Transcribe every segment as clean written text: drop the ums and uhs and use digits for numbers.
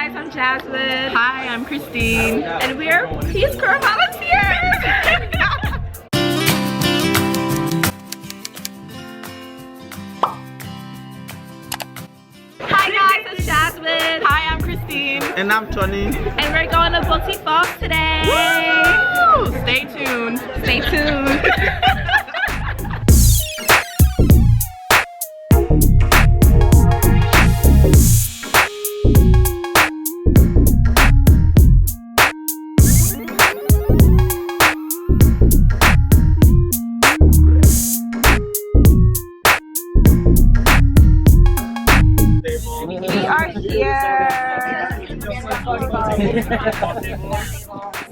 guys, I'm Jasmine. Hi, I'm Christine. And we are Peace Corps volunteers. Hi guys, it's Jasmine. Hi, I'm Christine. And I'm Tony. And we're going to Waterfalls today. Woo! Stay tuned. Stay tuned. We are here.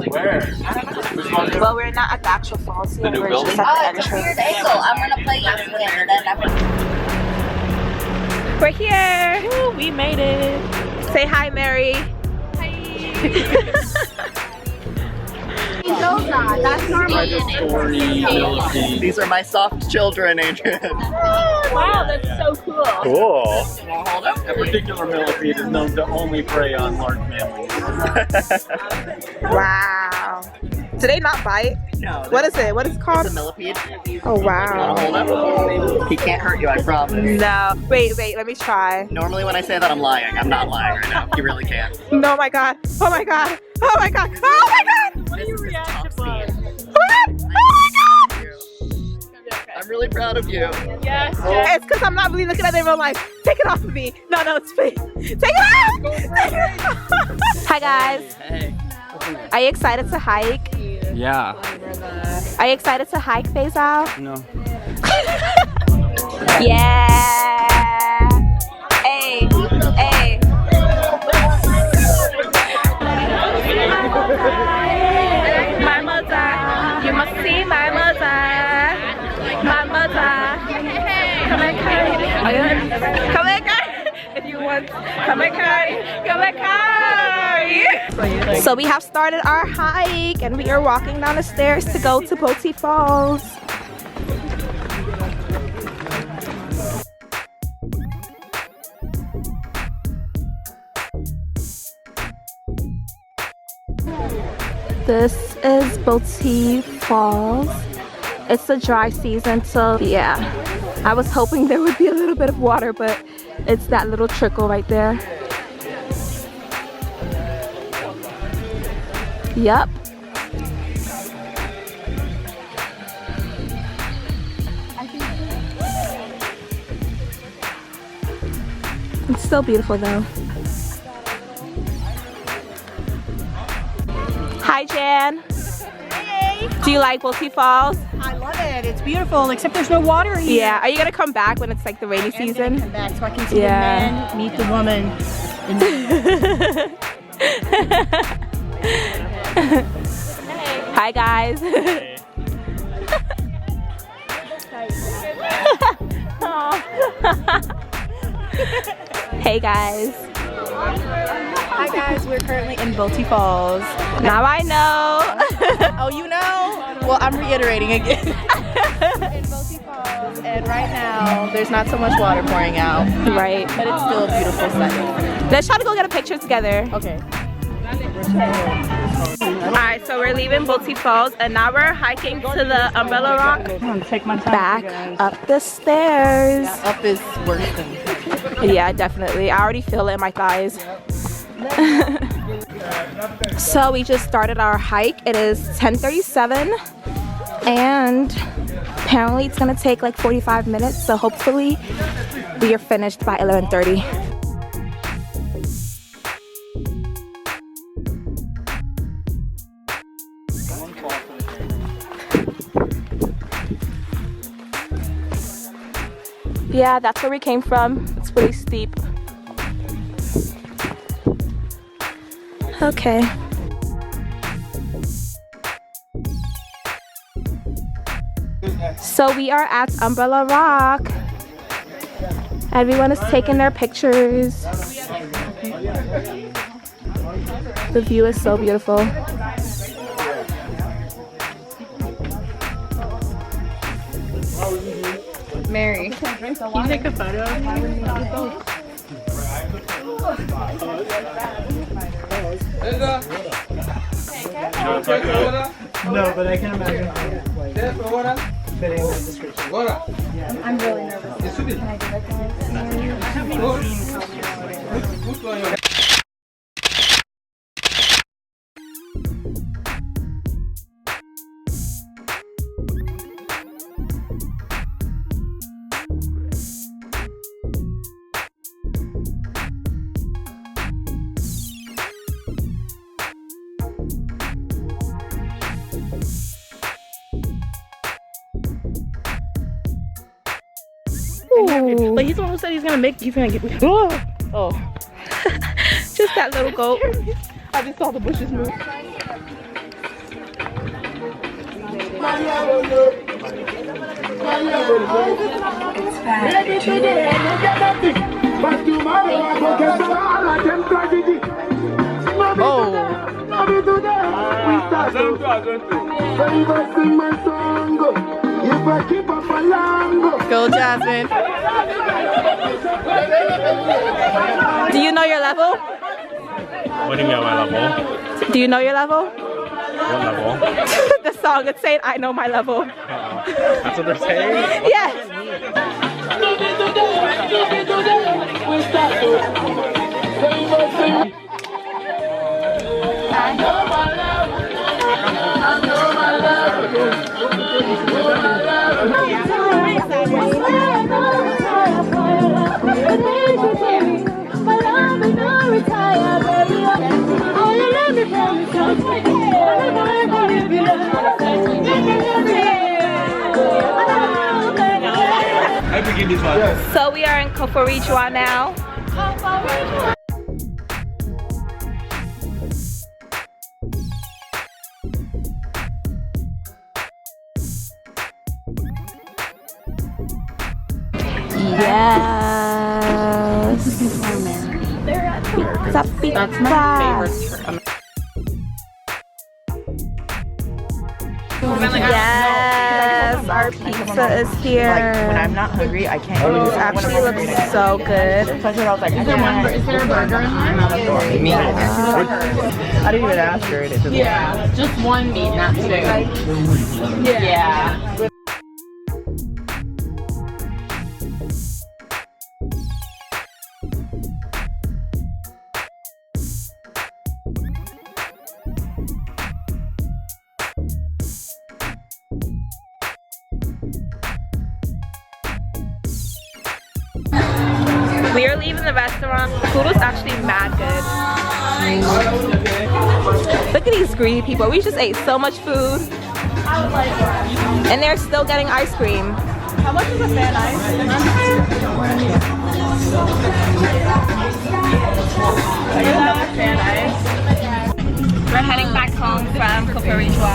Where? Well, we're not at the actual falls yet. We're just at the It's a weird entrance. angle. I'm gonna play you again, and then I'm gonna. We're here. Woo, we made it. Say hi, Mary. That's normally These are my soft children, Adrian. Wow, that's so cool. Cool. A particular millipede is known to only prey on large mammals. Wow. Do they not bite? No. What is it? What is it called? It's a millipede. Oh, wow. Hold up. He can't hurt you, I promise. No. Wait, let me try. Normally when I say that I'm lying. I'm not lying right now. He really can't. No, my God. Oh, my God. Oh, my God. Oh, my God. What are your reactions like? What? Oh, my God. I'm really proud of you. Yes. It's because I'm not really looking at it in real life. Take it off of me. No, it's fake. Take it off. Take it off. Hi, guys. Hey. Are you excited to hike? Yeah. Are you excited to hike, Faisal? No. Yeah. Hey. Hey. My mother. You must see my mother. My mother. Come and carry. Come and carry. If you want. Come and carry. Come and carry. So we have started our hike and we are walking down the stairs to go to Waterfalls. This is Waterfalls. It's the dry season, so yeah. I was hoping there would be a little bit of water, but it's that little trickle right there. Yep. It's still beautiful though. Hi, Jan. Hey! Do you like Waterfalls? I love it. It's beautiful, except there's no water here. Yeah. Are you gonna come back when it's like the rainy I'm gonna season? come back so I can see Yeah. the man, meet the woman. Hi, guys. Hey, guys. Hi guys, we're currently in Waterfalls. Now I know. Oh, you know? Well, I'm reiterating again. In Waterfalls, and right now there's not so much water pouring out, Right. but it's still a beautiful sight. Let's try to go get a picture together. Okay. Alright, so we're leaving Waterfalls and now we're hiking to the Umbrella Rock. Back up the stairs. Up is worse than. Yeah, definitely. I already feel it in my thighs. So we just started our hike. It is 10:37 and apparently it's gonna take like 45 minutes. So hopefully we are finished by 11:30. Yeah, that's where we came from. It's pretty steep. Okay. So we are at Umbrella Rock. Everyone is taking their pictures. The view is so beautiful. Mary, can you take a photo? No, but I can imagine fitting the description. I'm really nervous. Can I do it, guys? But he's the one who said he's gonna get me. Oh. Just that little goat. I just saw the bushes move. Go, Jasmine. Do you know your level? What do you mean my level? Do you know your level? What level? The song, it's saying I know my level. That's what they're saying? Yes. So we are in Koforichua now. Yes. That's my favorite. Yes, our pizza is here. When I'm not hungry, I can't. This actually looks so good. Is there a burger in there? I didn't even ask her. Yeah, just one meat, not two. Yeah. We are leaving the restaurant. The food was actually mad good. Look at these greedy people. We just ate so much food. And they're still getting ice cream. How much is a fan ice? We're heading back home from Koforichua.